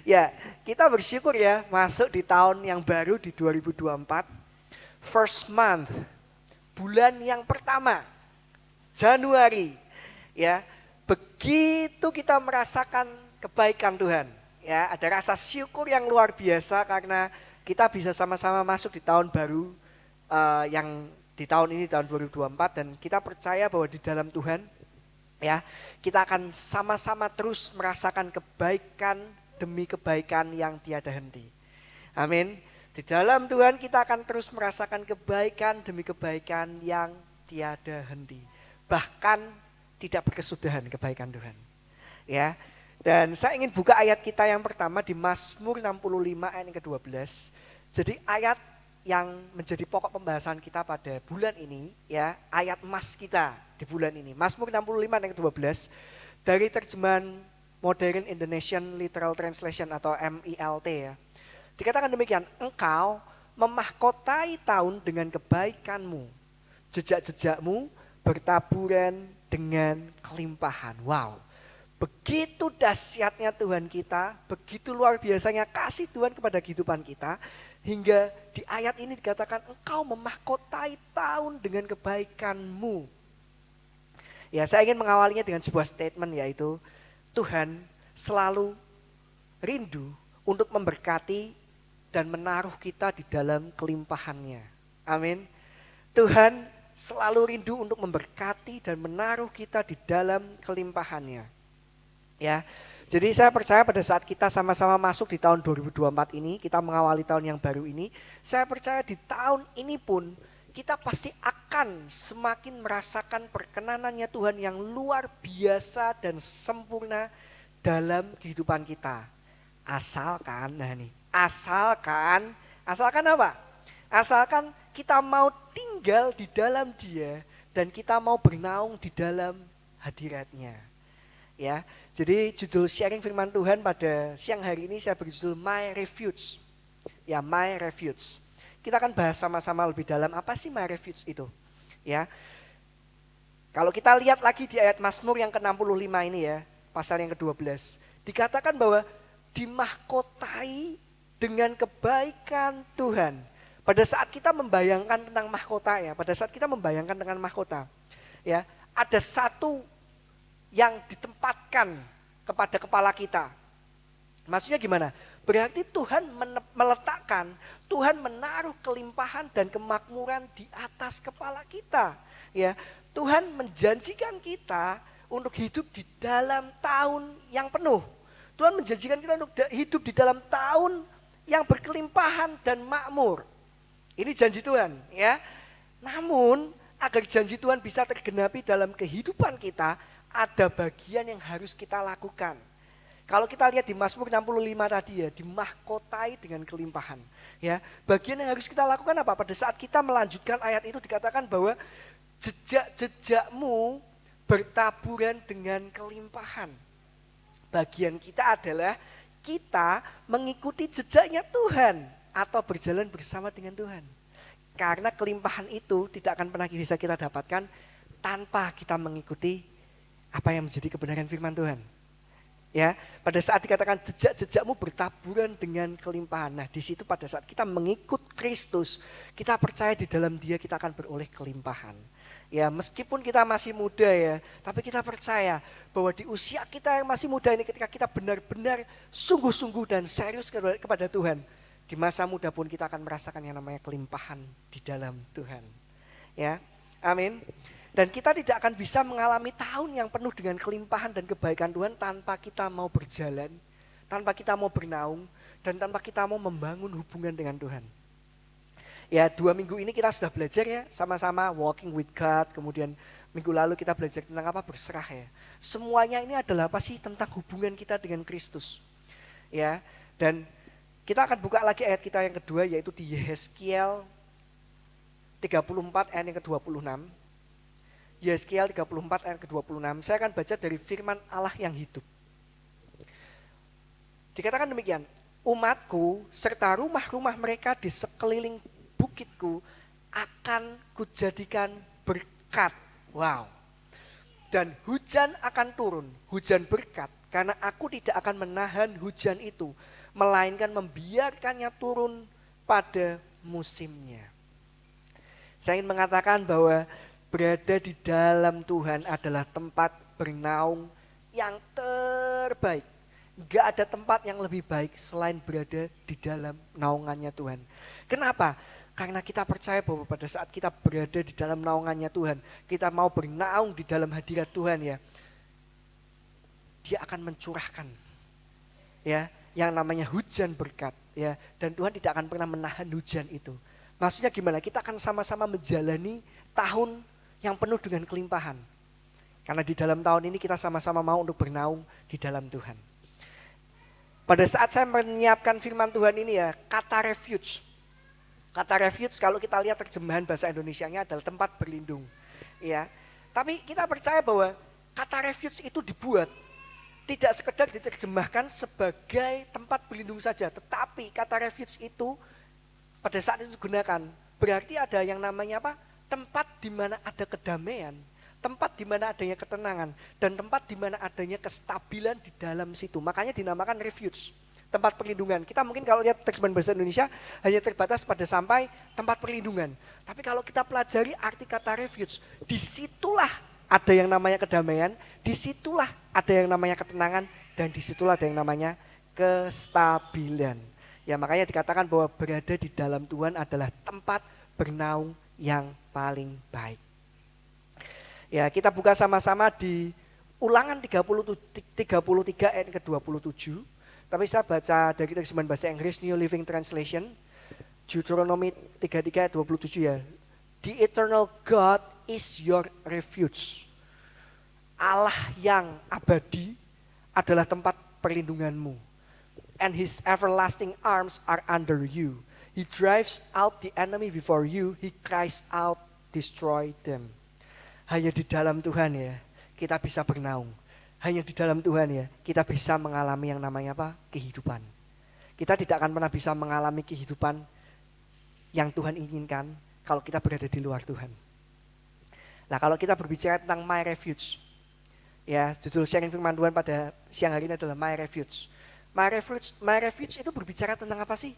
Ya, kita bersyukur ya masuk di tahun yang baru di 2024. First month, bulan yang pertama, Januari. Ya, begitu kita merasakan kebaikan Tuhan. Ya, ada rasa syukur yang luar biasa karena kita bisa sama-sama masuk di tahun baru yang di tahun ini tahun 2024 dan kita percaya bahwa di dalam Tuhan ya kita akan sama-sama terus merasakan kebaikan demi kebaikan yang tiada henti. Amin. Di dalam Tuhan kita akan terus merasakan kebaikan demi kebaikan yang tiada henti. Bahkan tidak berkesudahan kebaikan Tuhan. Ya. Dan saya ingin buka ayat kita yang pertama di Mazmur 65 ayat yang ke-12. Jadi ayat yang menjadi pokok pembahasan kita pada bulan ini ya, ayat emas kita di bulan ini. Mazmur 65 ayat ke-12 dari terjemahan Modern Indonesian Literal Translation atau MILT ya. Dikatakan demikian, engkau memahkotai tahun dengan kebaikanmu. Jejak-jejakmu bertaburan dengan kelimpahan. Wow. Begitu dahsyatnya Tuhan kita, begitu luar biasanya kasih Tuhan kepada kehidupan kita, hingga di ayat ini dikatakan engkau memahkotai tahun dengan kebaikanmu. Ya, saya ingin mengawalinya dengan sebuah statement yaitu Tuhan selalu rindu untuk memberkati dan menaruh kita di dalam kelimpahannya. Amin. Tuhan selalu rindu untuk memberkati dan menaruh kita di dalam kelimpahannya. Ya, jadi saya percaya pada saat kita sama-sama masuk di tahun 2024 ini, kita mengawali tahun yang baru ini, saya percaya di tahun ini pun kita pasti akan semakin merasakan perkenanannya Tuhan yang luar biasa dan sempurna dalam kehidupan kita. Asalkan apa? Asalkan kita mau tinggal di dalam Dia dan kita mau bernaung di dalam hadiratnya. Ya, jadi judul sharing firman Tuhan pada siang hari ini saya berjudul My Refuge. Ya, My Refuge. Kita akan bahas sama-sama lebih dalam apa sih My Refuge itu. Ya. Kalau kita lihat lagi di ayat Mazmur yang ke-65 ini ya, pasal yang ke-12, dikatakan bahwa dimahkotai dengan kebaikan Tuhan. Pada saat kita membayangkan tentang mahkota ya, pada saat kita membayangkan dengan mahkota, ya, ada satu yang ditempatkan kepada kepala kita. Maksudnya gimana? Berarti Tuhan meletakkan, Tuhan menaruh kelimpahan dan kemakmuran di atas kepala kita. Ya, Tuhan menjanjikan kita untuk hidup di dalam tahun yang penuh. Tuhan menjanjikan kita untuk hidup di dalam tahun yang berkelimpahan dan makmur. Ini janji Tuhan, ya. Namun agar janji Tuhan bisa tergenapi dalam kehidupan kita, ada bagian yang harus kita lakukan. Kalau kita lihat di Mazmur 65 tadi ya, dimahkotai dengan kelimpahan. Ya, bagian yang harus kita lakukan apa? Pada saat kita melanjutkan ayat itu dikatakan bahwa jejak-jejakmu bertaburan dengan kelimpahan. Bagian kita adalah kita mengikuti jejaknya Tuhan atau berjalan bersama dengan Tuhan. Karena kelimpahan itu tidak akan pernah bisa kita dapatkan tanpa kita mengikuti apa yang menjadi kebenaran firman Tuhan. Ya, pada saat dikatakan jejak-jejakmu bertaburan dengan kelimpahan. Nah, di situ pada saat kita mengikut Kristus, kita percaya di dalam Dia kita akan beroleh kelimpahan. Ya, meskipun kita masih muda ya, tapi kita percaya bahwa di usia kita yang masih muda ini ketika kita benar-benar sungguh-sungguh dan serius kepada Tuhan, di masa muda pun kita akan merasakan yang namanya kelimpahan di dalam Tuhan. Ya, amin. Dan kita tidak akan bisa mengalami tahun yang penuh dengan kelimpahan dan kebaikan Tuhan tanpa kita mau berjalan, tanpa kita mau bernaung, dan tanpa kita mau membangun hubungan dengan Tuhan. Ya, 2 minggu ini kita sudah belajar ya, sama-sama walking with God, kemudian minggu lalu kita belajar tentang apa? Berserah ya. Semuanya ini adalah apa sih? Tentang hubungan kita dengan Kristus. Ya, dan kita akan buka lagi ayat kita yang kedua yaitu di Yehezkiel 34 ayat yang ke-26. Yehezkiel 34 ayat ke-26. Saya akan baca dari firman Allah yang hidup. Dikatakan demikian, umatku serta rumah-rumah mereka di sekeliling bukitku akan kujadikan berkat. Wow. Dan hujan akan turun, hujan berkat Karena aku tidak akan menahan hujan itu, melainkan membiarkannya turun pada musimnya. Saya ingin mengatakan bahwa berada di dalam Tuhan adalah tempat bernaung yang terbaik. Gak ada tempat yang lebih baik selain berada di dalam naungannya Tuhan. Kenapa? Karena kita percaya bahwa pada saat kita berada di dalam naungannya Tuhan, kita mau bernaung di dalam hadirat Tuhan ya, Dia akan mencurahkan ya yang namanya hujan berkat ya, dan Tuhan tidak akan pernah menahan hujan itu. Maksudnya gimana? Kita akan sama-sama menjalani tahun yang penuh dengan kelimpahan. Karena di dalam tahun ini kita sama-sama mau untuk bernaung di dalam Tuhan. Pada saat saya menyiapkan firman Tuhan ini ya, kata refuge. Kata refuge kalau kita lihat terjemahan bahasa Indonesianya adalah tempat berlindung. Ya. Tapi kita percaya bahwa kata refuge itu dibuat tidak sekedar diterjemahkan sebagai tempat berlindung saja, tetapi kata refuge itu pada saat itu digunakan berarti ada yang namanya apa? Tempat di mana ada kedamaian, tempat di mana adanya ketenangan, dan tempat di mana adanya kestabilan di dalam situ. Makanya dinamakan refuge, tempat perlindungan. Kita mungkin kalau lihat terjemahan bahasa Indonesia hanya terbatas pada sampai tempat perlindungan. Tapi kalau kita pelajari arti kata refuge, disitulah ada yang namanya kedamaian, disitulah ada yang namanya ketenangan, dan disitulah ada yang namanya kestabilan. Ya makanya dikatakan bahwa berada di dalam Tuhan adalah tempat bernaung yang paling baik. Ya kita buka sama-sama di Ulangan 33 ayat ke-27. Tapi saya baca dari terjemahan bahasa Inggris New Living Translation. Deuteronomy 33 ayat 27 ya. The eternal God is your refuge. Allah yang abadi adalah tempat perlindunganmu. And his everlasting arms are under you. He drives out the enemy before you. He cries out, destroy them. Hanya di dalam Tuhan ya, kita bisa bernaung. Hanya di dalam Tuhan ya, kita bisa mengalami yang namanya apa? Kehidupan. Kita tidak akan pernah bisa mengalami kehidupan yang Tuhan inginkan kalau kita berada di luar Tuhan. Nah kalau kita berbicara tentang my refuge, ya judul sharing firman Tuhan pada siang hari ini adalah my refuge. My refuge itu berbicara tentang apa sih?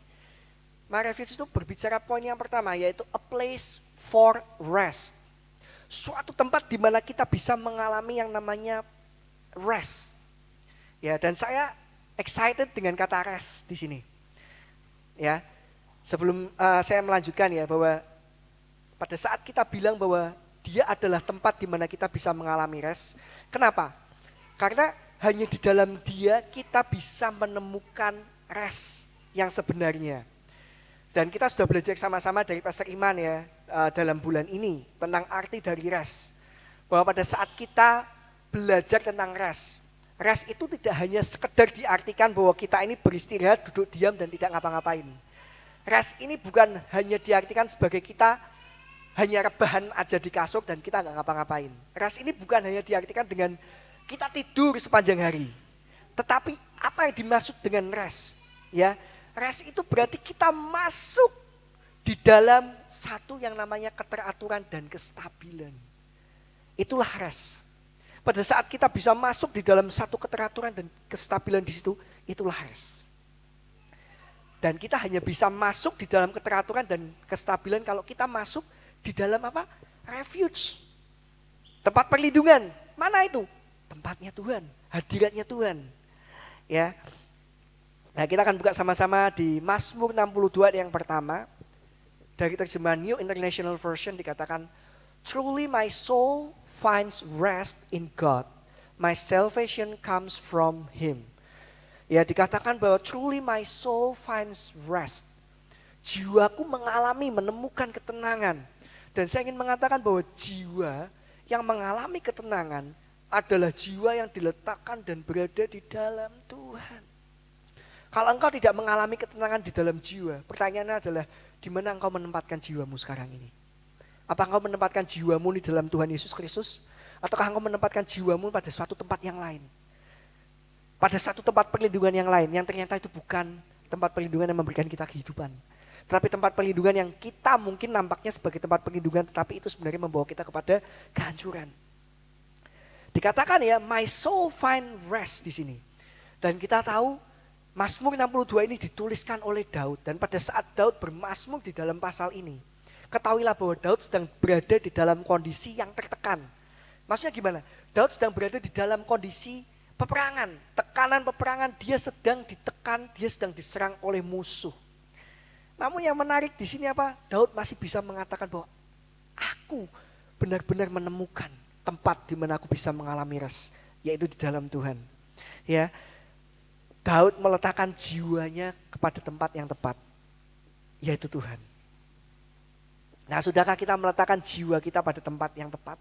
My refuge itu berbicara poin yang pertama, yaitu a place for rest. Suatu tempat di mana kita bisa mengalami yang namanya rest. Ya, dan saya excited dengan kata rest di sini. Ya. Sebelum saya melanjutkan ya, bahwa pada saat kita bilang bahwa dia adalah tempat di mana kita bisa mengalami rest. Kenapa? Karena hanya di dalam dia kita bisa menemukan rest yang sebenarnya. Dan kita sudah belajar sama-sama dari Pastor Iman ya dalam bulan ini tentang arti dari rest. Bahwa pada saat kita belajar tentang rest, rest itu tidak hanya sekedar diartikan bahwa kita ini beristirahat, duduk diam dan tidak ngapa-ngapain. Rest ini bukan hanya diartikan sebagai kita hanya rebahan aja di kasur dan kita nggak ngapa-ngapain. Rest ini bukan hanya diartikan dengan kita tidur sepanjang hari. Tetapi apa yang dimaksud dengan rest? Ya, rest itu berarti kita masuk di dalam satu yang namanya keteraturan dan kestabilan. Itulah rest. Pada saat kita bisa masuk di dalam satu keteraturan dan kestabilan di situ, itulah rest. Dan kita hanya bisa masuk di dalam keteraturan dan kestabilan kalau kita masuk di dalam apa? Refuge. Tempat perlindungan. Mana itu? Tempatnya Tuhan, hadiratnya Tuhan. Ya. Nah, kita akan buka sama-sama di Mazmur 62 yang pertama. Dari terjemahan New International Version dikatakan, truly my soul finds rest in God. My salvation comes from him. Ya, dikatakan bahwa truly my soul finds rest. Jiwaku menemukan ketenangan. Dan saya ingin mengatakan bahwa jiwa yang mengalami ketenangan adalah jiwa yang diletakkan dan berada di dalam Tuhan. Kalau engkau tidak mengalami ketenangan di dalam jiwa, pertanyaannya adalah di mana engkau menempatkan jiwamu sekarang ini? Apa engkau menempatkan jiwamu di dalam Tuhan Yesus Kristus? Ataukah engkau menempatkan jiwamu pada suatu tempat yang lain? Pada satu tempat perlindungan yang lain, yang ternyata itu bukan tempat perlindungan yang memberikan kita kehidupan. Tetapi tempat perlindungan yang kita mungkin nampaknya sebagai tempat perlindungan, tetapi itu sebenarnya membawa kita kepada kehancuran. Dikatakan ya, my soul find rest di sini. Dan kita tahu Mazmur 62 ini dituliskan oleh Daud. Dan pada saat Daud bermazmur di dalam pasal ini, ketahuilah bahwa Daud sedang berada di dalam kondisi yang tertekan. Maksudnya gimana? Daud sedang berada di dalam kondisi peperangan. Tekanan peperangan, dia sedang ditekan, dia sedang diserang oleh musuh. Namun yang menarik di sini apa? Daud masih bisa mengatakan bahwa aku benar-benar menemukan tempat di mana aku bisa mengalami rest, yaitu di dalam Tuhan. Ya, Daud meletakkan jiwanya kepada tempat yang tepat, yaitu Tuhan. Nah, sudahkah kita meletakkan jiwa kita pada tempat yang tepat?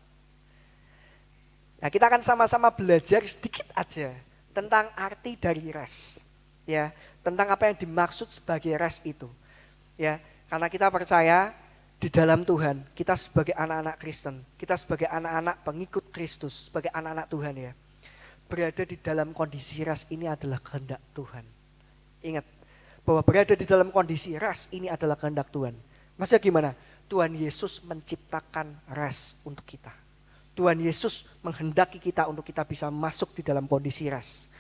Nah, kita akan sama-sama belajar sedikit aja tentang arti dari rest, ya, tentang apa yang dimaksud sebagai rest itu, ya, karena kita percaya di dalam Tuhan, kita sebagai anak-anak Kristen, kita sebagai anak-anak pengikut Kristus, sebagai anak-anak Tuhan ya, berada di dalam kondisi rest ini adalah kehendak Tuhan. Ingat, bahwa berada di dalam kondisi rest ini adalah kehendak Tuhan. Maksudnya gimana? Tuhan Yesus menciptakan rest untuk kita. Tuhan Yesus menghendaki kita untuk kita bisa masuk di dalam kondisi rest.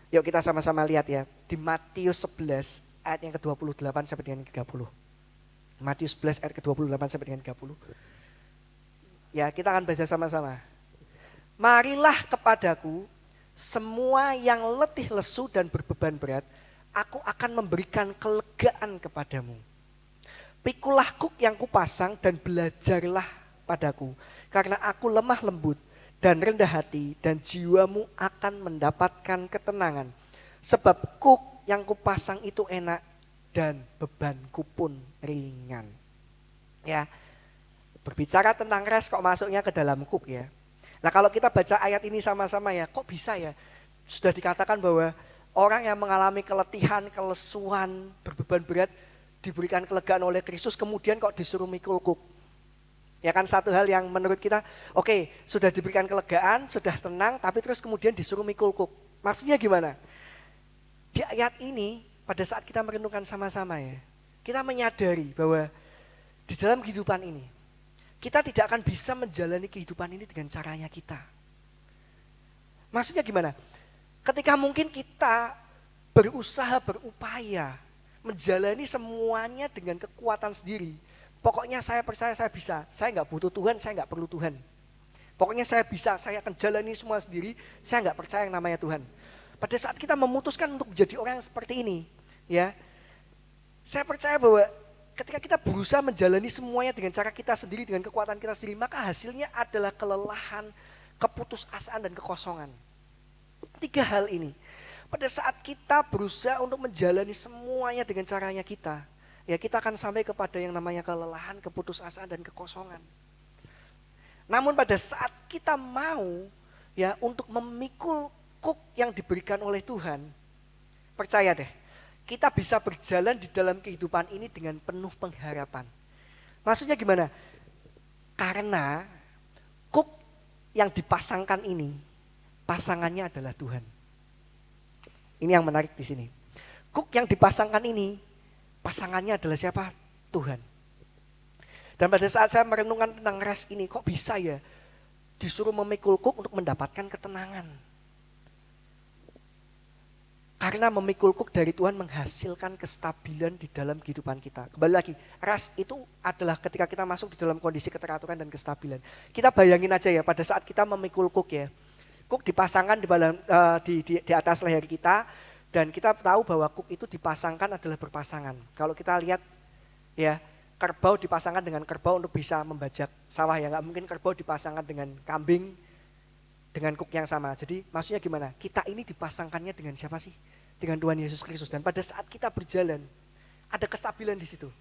Yuk kita sama-sama lihat ya, di Matius 11 ayat yang ke-28 sampai dengan 30. Matius 11 ayat ke-28 sampai dengan 30. Ya, kita akan baca sama-sama. Marilah kepadaku semua yang letih lesu dan berbeban berat, aku akan memberikan kelegaan kepadamu. Pikulah kuk yang kupasang dan belajarlah padaku, karena aku lemah lembut dan rendah hati, dan jiwamu akan mendapatkan ketenangan. Sebab kuk yang kupasang itu enak dan bebanku pun ringan. Ya, berbicara tentang rest kok masuknya ke dalam kuk ya. Nah, kalau kita baca ayat ini sama-sama ya, kok bisa ya? Sudah dikatakan bahwa orang yang mengalami keletihan, kelesuan, berbeban berat diberikan kelegaan oleh Kristus, kemudian kok disuruh mikul kuk. Ya kan, satu hal yang menurut kita, oke, sudah diberikan kelegaan, sudah tenang, tapi terus kemudian disuruh mikul kuk. Maksudnya gimana? Di ayat ini, pada saat kita merenungkan sama-sama ya, kita menyadari bahwa di dalam kehidupan ini, kita tidak akan bisa menjalani kehidupan ini dengan caranya kita. Maksudnya gimana? Ketika mungkin kita berusaha, berupaya, menjalani semuanya dengan kekuatan sendiri. Pokoknya saya percaya saya bisa, saya nggak butuh Tuhan, saya nggak perlu Tuhan. Pokoknya saya bisa, saya akan jalani semua sendiri, saya nggak percaya yang namanya Tuhan. Pada saat kita memutuskan untuk menjadi orang yang seperti ini, ya, saya percaya bahwa ketika kita berusaha menjalani semuanya dengan cara kita sendiri, dengan kekuatan kita sendiri, maka hasilnya adalah kelelahan, keputusasaan, dan kekosongan. 3 hal ini. Pada saat kita berusaha untuk menjalani semuanya dengan caranya kita, ya kita akan sampai kepada yang namanya kelelahan, keputusasaan, dan kekosongan. Namun pada saat kita mau ya untuk memikul kuk yang diberikan oleh Tuhan, percaya deh, kita bisa berjalan di dalam kehidupan ini dengan penuh pengharapan. Maksudnya gimana? Karena kuk yang dipasangkan ini, pasangannya adalah Tuhan. Ini yang menarik di sini. Kuk yang dipasangkan ini, pasangannya adalah siapa? Tuhan. Dan pada saat saya merenungkan tentang rest ini, kok bisa ya disuruh memikul kuk untuk mendapatkan ketenangan? Karena memikul kuk dari Tuhan menghasilkan kestabilan di dalam kehidupan kita. Kembali lagi, rest itu adalah ketika kita masuk di dalam kondisi keteraturan dan kestabilan. Kita bayangin aja ya, pada saat kita memikul kuk ya, kuk dipasangkan di atas leher kita, dan kita tahu bahwa kuk itu dipasangkan adalah berpasangan. Kalau kita lihat ya, kerbau dipasangkan dengan kerbau untuk bisa membajak sawah ya, nggak mungkin kerbau dipasangkan dengan kambing dengan kuk yang sama. Jadi maksudnya gimana? Kita ini dipasangkannya dengan siapa sih? Dengan Tuhan Yesus Kristus. Dan pada saat kita berjalan, ada kestabilan di situ.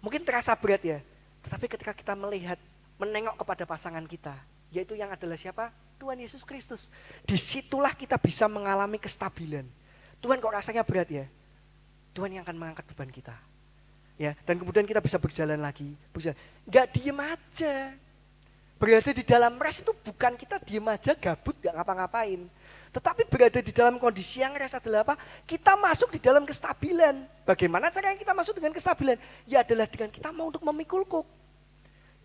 Mungkin terasa berat ya, tetapi ketika kita melihat, menengok kepada pasangan kita, yaitu yang adalah siapa? Tuhan Yesus Kristus. Disitulah kita bisa mengalami kestabilan. Tuhan kok rasanya berat ya? Tuhan yang akan mengangkat beban kita. Ya, dan kemudian kita bisa berjalan lagi. Gak diem aja. Berada di dalam rest itu bukan kita diem aja gabut gak ngapa-ngapain. Tetapi berada di dalam kondisi yang rest adalah apa? Kita masuk di dalam kestabilan. Bagaimana caranya kita masuk dengan kestabilan? Ya adalah dengan kita mau untuk memikul kuk.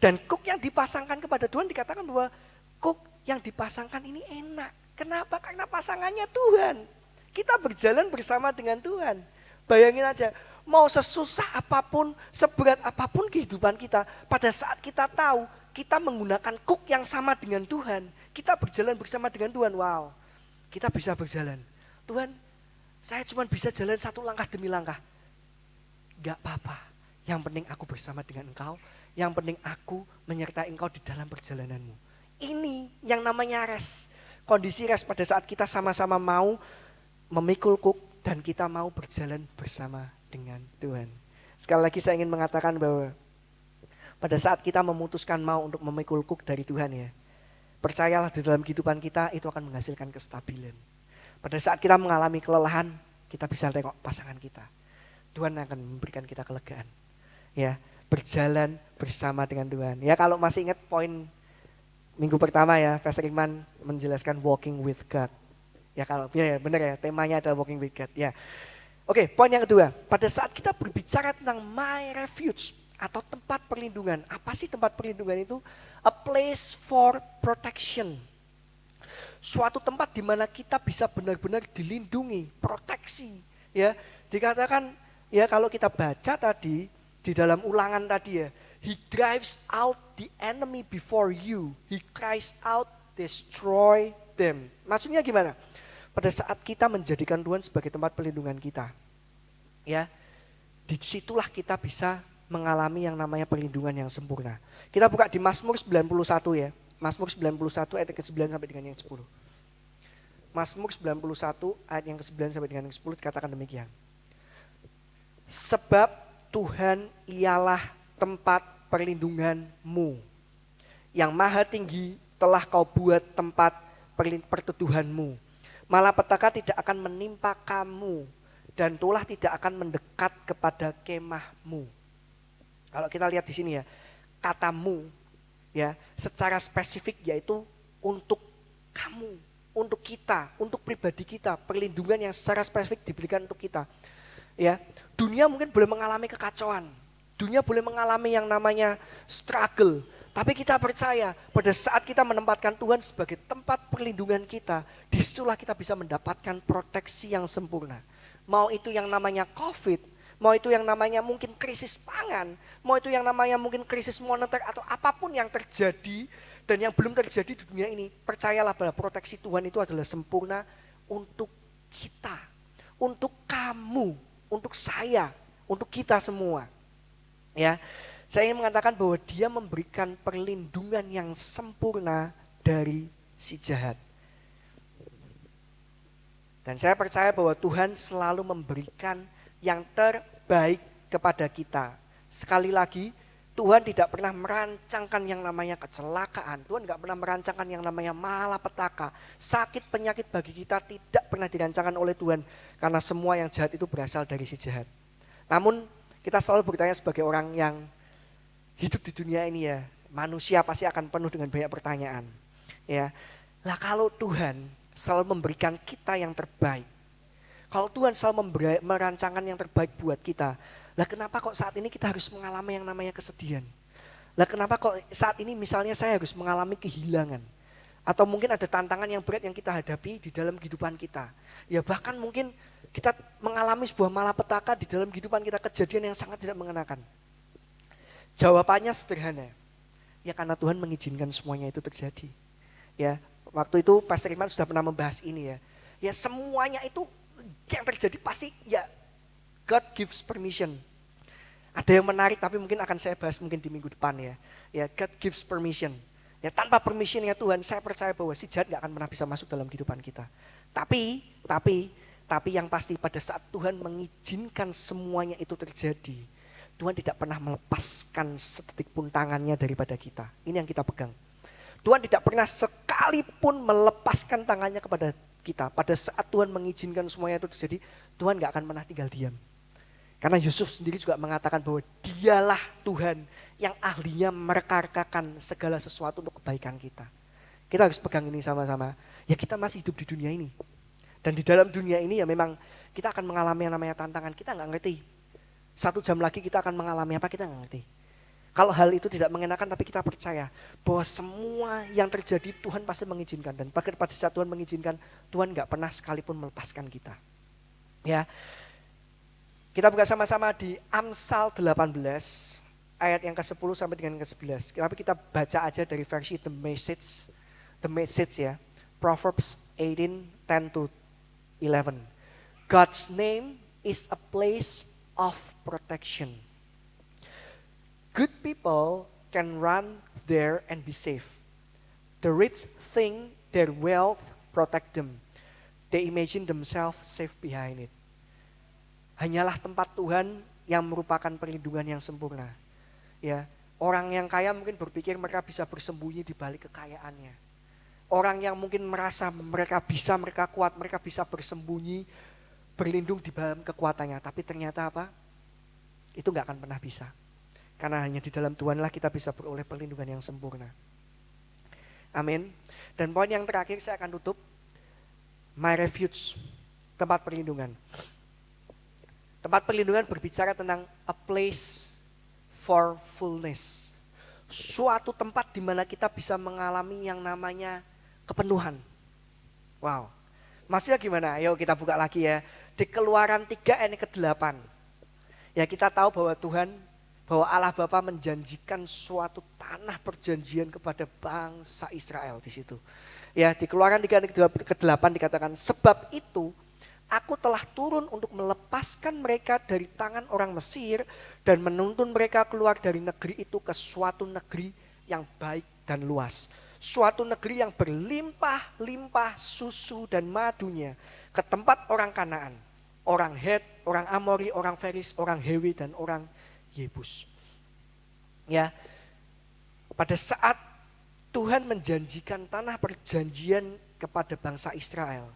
Dan kuk yang dipasangkan kepada Tuhan dikatakan bahwa kuk yang dipasangkan ini enak. Kenapa? Karena pasangannya Tuhan. Kita berjalan bersama dengan Tuhan. Bayangin aja, mau sesusah apapun, seberat apapun kehidupan kita, pada saat kita tahu kita menggunakan kuk yang sama dengan Tuhan, kita berjalan bersama dengan Tuhan, wow, kita bisa berjalan. Tuhan, saya cuma bisa jalan satu langkah demi langkah. Gak apa-apa, yang penting aku bersama dengan Engkau, yang penting aku menyertai Engkau di dalam perjalananmu. Ini yang namanya rest, kondisi rest pada saat kita sama-sama mau memikul kuk dan kita mau berjalan bersama dengan Tuhan. Sekali lagi saya ingin mengatakan bahwa pada saat kita memutuskan mau untuk memikul kuk dari Tuhan ya, percayalah di dalam kehidupan kita itu akan menghasilkan kestabilan. Pada saat kita mengalami kelelahan, kita bisa tengok pasangan kita. Tuhan akan memberikan kita kelegaan. Ya, berjalan bersama dengan Tuhan. Ya, kalau masih ingat poin minggu pertama ya, Pastor Iman menjelaskan walking with God. Ya kalau ya benar ya, temanya adalah walking with God. Ya. Oke, poin yang kedua. Pada saat kita berbicara tentang my refuge atau tempat perlindungan. Apa sih tempat perlindungan itu? A place for protection. Suatu tempat di mana kita bisa benar-benar dilindungi, proteksi. Ya, dikatakan ya kalau kita baca tadi di dalam Ulangan tadi ya, He drives out the enemy before you. He cries out, destroy them. Maksudnya gimana? Pada saat kita menjadikan Tuhan sebagai tempat perlindungan kita, ya, disitulah kita bisa mengalami yang namanya perlindungan yang sempurna. Kita buka di Mazmur 91 ya, Mazmur 91 ayat ke-9 sampai dengan yang 10. Mazmur 91 ayat yang ke-9 sampai dengan yang 10 dikatakan demikian. Sebab Tuhan ialah tempat perlindunganmu, yang maha tinggi telah kau buat tempat perteduhanmu. Malapetaka tidak akan menimpa kamu dan tulah tidak akan mendekat kepada kemahmu. Kalau kita lihat di sini ya, katamu ya secara spesifik yaitu untuk kamu, untuk kita, untuk pribadi kita, perlindungan yang secara spesifik diberikan untuk kita. Ya, dunia mungkin boleh mengalami kekacauan, dunia boleh mengalami yang namanya struggle. Tapi kita percaya pada saat kita menempatkan Tuhan sebagai tempat perlindungan kita, disitulah kita bisa mendapatkan proteksi yang sempurna. Mau itu yang namanya COVID, mau itu yang namanya mungkin krisis pangan, mau itu yang namanya mungkin krisis moneter atau apapun yang terjadi dan yang belum terjadi di dunia ini, percayalah bahwa proteksi Tuhan itu adalah sempurna untuk kita, untuk kamu, untuk saya, untuk kita semua. Ya. Saya ingin mengatakan bahwa dia memberikan perlindungan yang sempurna dari si jahat. Dan saya percaya bahwa Tuhan selalu memberikan yang terbaik kepada kita. Sekali lagi, Tuhan tidak pernah merancangkan yang namanya kecelakaan. Tuhan tidak pernah merancangkan yang namanya malapetaka. Sakit penyakit bagi kita tidak pernah dirancangkan oleh Tuhan. Karena semua yang jahat itu berasal dari si jahat. Namun kita selalu bertanya sebagai orang yang hidup di dunia ini ya, manusia pasti akan penuh dengan banyak pertanyaan. Ya, lah kalau Tuhan selalu memberikan kita yang terbaik, kalau Tuhan selalu merancangkan yang terbaik buat kita, lah kenapa kok saat ini kita harus mengalami yang namanya kesedihan? Lah kenapa kok saat ini misalnya saya harus mengalami kehilangan? Atau mungkin ada tantangan yang berat yang kita hadapi di dalam kehidupan kita. Ya bahkan mungkin kita mengalami sebuah malapetaka di dalam kehidupan kita, kejadian yang sangat tidak mengenakan. Jawabannya sederhana, ya karena Tuhan mengizinkan semuanya itu terjadi. Ya, waktu itu Pastor Iman sudah pernah membahas ini ya. Ya semuanya itu yang terjadi pasti ya God gives permission. Ada yang menarik tapi mungkin akan saya bahas mungkin di minggu depan ya. Ya God gives permission. Ya tanpa permissionnya Tuhan, saya percaya bahwa si jahat gak akan pernah bisa masuk dalam kehidupan kita. Tapi yang pasti pada saat Tuhan mengizinkan semuanya itu terjadi, Tuhan tidak pernah melepaskan sedetik pun tangannya daripada kita. Ini yang kita pegang. Tuhan tidak pernah sekalipun melepaskan tangannya kepada kita. Pada saat Tuhan mengizinkan semuanya itu terjadi, Tuhan gak akan pernah tinggal diam. Karena Yusuf sendiri juga mengatakan bahwa dialah Tuhan yang ahlinya merekarkakan segala sesuatu untuk kebaikan kita. Kita harus pegang ini sama-sama. Ya kita masih hidup di dunia ini. Dan di dalam dunia ini ya memang kita akan mengalami yang namanya tantangan. Kita gak ngerti. 1 jam lagi kita akan mengalami apa, kita nggak ngerti. Kalau hal itu tidak mengenakan tapi kita percaya bahwa semua yang terjadi Tuhan pasti mengizinkan. Dan pada saat Tuhan mengizinkan, Tuhan gak pernah sekalipun melepaskan kita. Ya, kita buka sama-sama di Amsal 18 ayat yang ke-10 sampai dengan ke-11. Tapi kita baca aja dari versi The Message ya. Proverbs 18:10 to 11. God's name is a place of protection. Good people can run there and be safe. The rich think their wealth protect them. They imagine themselves safe behind it. Hanyalah tempat Tuhan yang merupakan perlindungan yang sempurna. Ya, orang yang kaya mungkin berpikir mereka bisa bersembunyi di balik kekayaannya. Orang yang mungkin merasa mereka kuat, mereka bisa bersembunyi, berlindung di dalam kekuatannya. Tapi ternyata apa? Itu gak akan pernah bisa. Karena hanya di dalam Tuhanlah kita bisa beroleh perlindungan yang sempurna. Amin. Dan poin yang terakhir saya akan tutup. My refuge, tempat perlindungan. Tempat perlindungan berbicara tentang a place for fullness. Suatu tempat di mana kita bisa mengalami yang namanya kepenuhan. Wow. Maksudnya gimana? Ayo kita buka lagi ya. Di Keluaran 3 ayat ke-8. Ya kita tahu bahwa Allah Bapa menjanjikan suatu tanah perjanjian kepada bangsa Israel di situ. Ya, di Keluaran 3 ayat ke-8 dikatakan, sebab itu aku telah turun untuk melepaskan mereka dari tangan orang Mesir dan menuntun mereka keluar dari negeri itu ke suatu negeri yang baik dan luas. Suatu negeri yang berlimpah-limpah susu dan madunya, ke tempat orang Kanaan, orang Het, orang Amori, orang Feris, orang Hewi dan orang Yebus. Ya, pada saat Tuhan menjanjikan tanah perjanjian kepada bangsa Israel,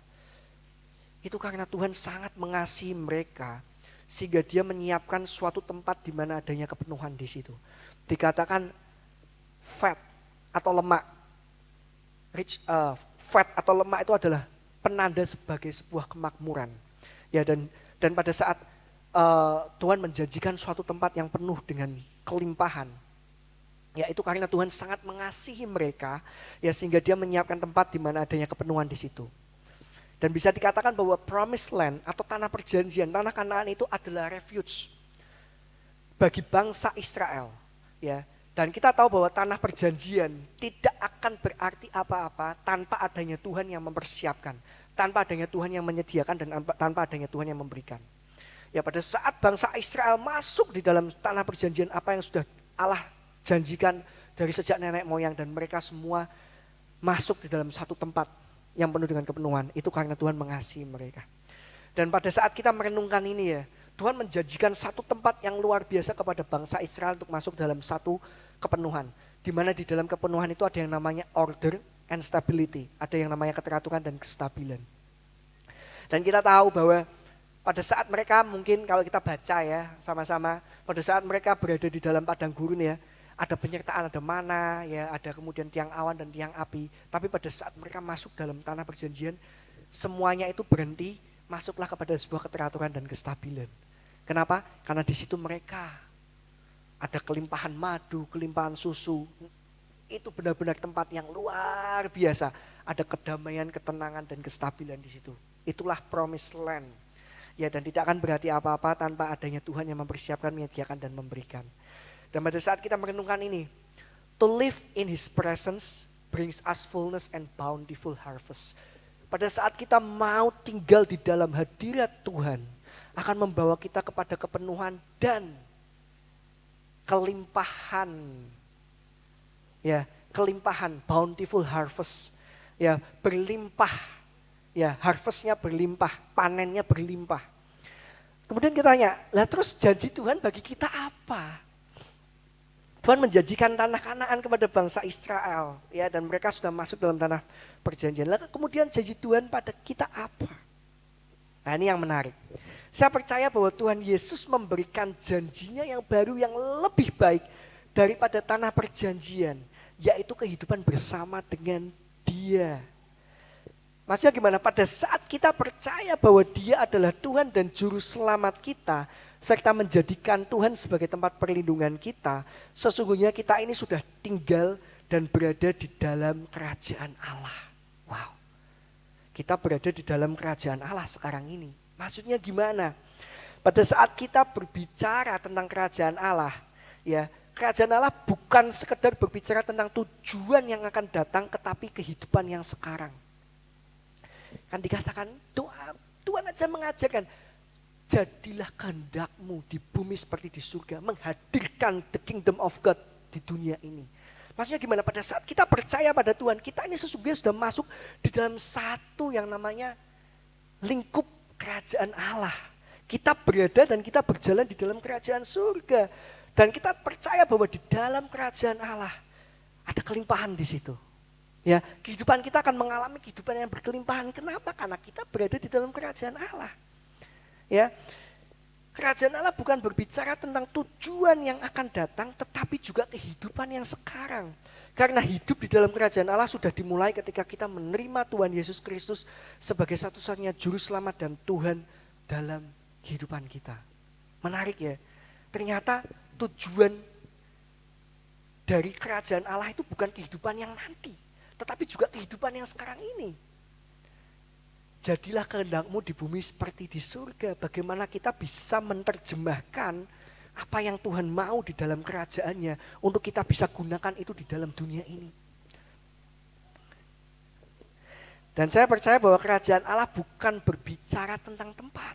itu karena Tuhan sangat mengasihi mereka sehingga Dia menyiapkan suatu tempat di mana adanya kepenuhan di situ. Dikatakan fat atau lemak, fat atau lemak itu adalah penanda sebagai sebuah kemakmuran. Ya, dan pada saat Tuhan menjanjikan suatu tempat yang penuh dengan kelimpahan. Ya, itu karena Tuhan sangat mengasihi mereka, ya sehingga Dia menyiapkan tempat di mana adanya kepenuhan di situ. Dan bisa dikatakan bahwa promised land atau tanah perjanjian, tanah Kanaan itu adalah refuge bagi bangsa Israel. Ya, dan kita tahu bahwa tanah perjanjian tidak akan berarti apa-apa tanpa adanya Tuhan yang mempersiapkan, tanpa adanya Tuhan yang menyediakan dan tanpa adanya Tuhan yang memberikan. Ya, pada saat bangsa Israel masuk di dalam tanah perjanjian apa yang sudah Allah janjikan dari sejak nenek moyang, dan mereka semua masuk di dalam satu tempat yang penuh dengan kepenuhan, itu karena Tuhan mengasihi mereka. Dan pada saat kita merenungkan ini ya, Tuhan menjanjikan satu tempat yang luar biasa kepada bangsa Israel untuk masuk dalam satu kepenuhan. Di mana di dalam kepenuhan itu ada yang namanya order and stability, ada yang namanya keteraturan dan kestabilan. Dan kita tahu bahwa pada saat mereka mungkin kalau kita baca ya sama-sama, pada saat mereka berada di dalam padang gurun ya, ada penyertaan, ada mana ya, ada kemudian tiang awan dan tiang api. Tapi pada saat mereka masuk dalam tanah perjanjian, semuanya itu berhenti, masuklah kepada sebuah keteraturan dan kestabilan. Kenapa? Karena di situ mereka ada kelimpahan madu, kelimpahan susu. Itu benar-benar tempat yang luar biasa. Ada kedamaian, ketenangan dan kestabilan di situ. Itulah promised land. Ya, dan tidak akan berarti apa-apa tanpa adanya Tuhan yang mempersiapkan, menyediakan dan memberikan. Dan pada saat kita merenungkan ini, to live in His presence brings us fullness and bountiful harvest. Pada saat kita mau tinggal di dalam hadirat Tuhan, akan membawa kita kepada kepenuhan dan kelimpahan. Ya, kelimpahan, bountiful harvest. Ya, berlimpah. Ya, harvestnya berlimpah, panennya berlimpah. Kemudian kita tanya, lah terus janji Tuhan bagi kita apa? Tuhan menjanjikan tanah Kanaan kepada bangsa Israel, ya, dan mereka sudah masuk dalam tanah perjanjian. Lalu kemudian janji Tuhan pada kita apa? Nah, ini yang menarik. Saya percaya bahwa Tuhan Yesus memberikan janjinya yang baru, yang lebih baik daripada tanah perjanjian, yaitu kehidupan bersama dengan Dia. Maksudnya gimana? Pada saat kita percaya bahwa Dia adalah Tuhan dan Juru Selamat kita, serta menjadikan Tuhan sebagai tempat perlindungan kita, sesungguhnya kita ini sudah tinggal dan berada di dalam kerajaan Allah. Wow. Kita berada di dalam kerajaan Allah sekarang ini. Maksudnya gimana? Pada saat kita berbicara tentang kerajaan Allah, ya, kerajaan Allah bukan sekedar berbicara tentang tujuan yang akan datang, tetapi kehidupan yang sekarang. Kan dikatakan Tuhan aja mengajarkan, jadilah kehendakmu di bumi seperti di surga, menghadirkan the kingdom of God di dunia ini. Maksudnya gimana? Pada saat kita percaya pada Tuhan, kita ini sesungguhnya sudah masuk di dalam satu yang namanya lingkup kerajaan Allah. Kita berada dan kita berjalan di dalam kerajaan surga. Dan kita percaya bahwa di dalam kerajaan Allah ada kelimpahan di situ. Ya, kehidupan kita akan mengalami kehidupan yang berkelimpahan. Kenapa? Karena kita berada di dalam kerajaan Allah. Ya, kerajaan Allah bukan berbicara tentang tujuan yang akan datang, tetapi juga kehidupan yang sekarang. Karena hidup di dalam kerajaan Allah sudah dimulai ketika kita menerima Tuhan Yesus Kristus sebagai satu-satunya juru selamat dan Tuhan dalam kehidupan kita. Menarik ya, ternyata tujuan dari kerajaan Allah itu bukan kehidupan yang nanti, tetapi juga kehidupan yang sekarang ini. Jadilah kehendakmu di bumi seperti di surga. Bagaimana kita bisa menerjemahkan apa yang Tuhan mau di dalam kerajaannya untuk kita bisa gunakan itu di dalam dunia ini. Dan saya percaya bahwa kerajaan Allah bukan berbicara tentang tempat,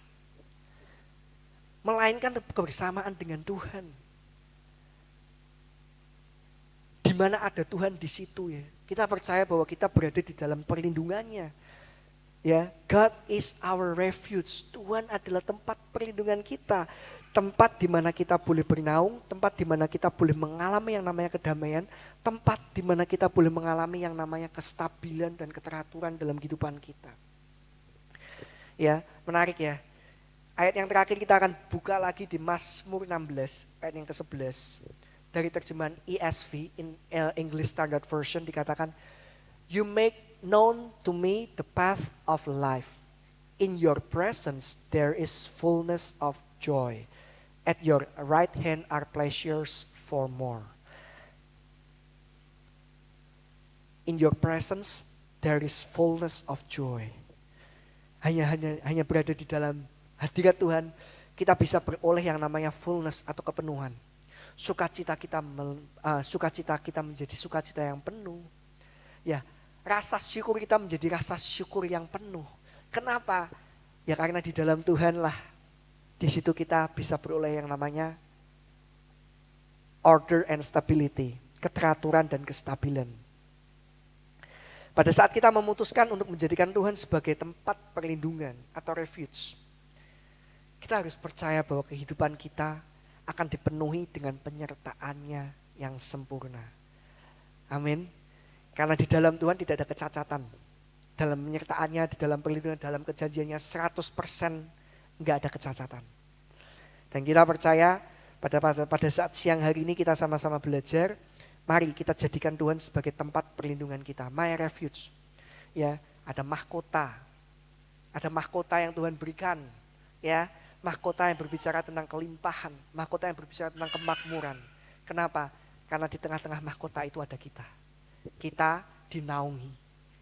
melainkan kebersamaan dengan Tuhan. Di mana ada Tuhan di situ ya. Kita percaya bahwa kita berada di dalam perlindungannya. Ya, God is our refuge. Tuhan adalah tempat perlindungan kita. Tempat di mana kita boleh bernaung, tempat di mana kita boleh mengalami yang namanya kedamaian, tempat di mana kita boleh mengalami yang namanya kestabilan dan keteraturan dalam kehidupan kita. Ya, menarik ya. Ayat yang terakhir kita akan buka lagi di Mazmur 16, ayat yang ke-11. Dari terjemahan ESV, English Standard Version dikatakan, You make known to me the path of life. In your presence there is fullness of joy. At your right hand are pleasures for more. In your presence there is fullness of joy. Hanya berada di dalam hadirat Tuhan, kita bisa beroleh yang namanya fullness atau kepenuhan. Sukacita kita menjadi sukacita yang penuh. Ya, rasa syukur kita menjadi rasa syukur yang penuh. Kenapa? Ya karena di dalam Tuhanlah, di situ kita bisa beroleh yang namanya order and stability, keteraturan dan kestabilan. Pada saat kita memutuskan untuk menjadikan Tuhan sebagai tempat perlindungan atau refuge, kita harus percaya bahwa kehidupan kita akan dipenuhi dengan penyertaan-Nya yang sempurna. Amin. Karena di dalam Tuhan tidak ada kecacatan. Dalam penyertaan-Nya, di dalam perlindungan, dalam kejanjiannya 100% enggak ada kecacatan. Dan kita percaya pada saat siang hari ini kita sama-sama belajar, mari kita jadikan Tuhan sebagai tempat perlindungan kita. My refuge. Ya, ada mahkota. Ada mahkota yang Tuhan berikan. Ya, mahkota yang berbicara tentang kelimpahan, mahkota yang berbicara tentang kemakmuran. Kenapa? Karena di tengah-tengah mahkota itu ada kita. Kita dinaungi,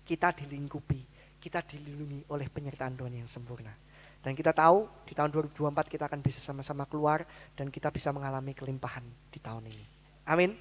kita dilingkupi, kita dilindungi oleh penyertaan Tuhan yang sempurna. Dan kita tahu di tahun 2024 kita akan bisa sama-sama keluar dan kita bisa mengalami kelimpahan di tahun ini. Amin.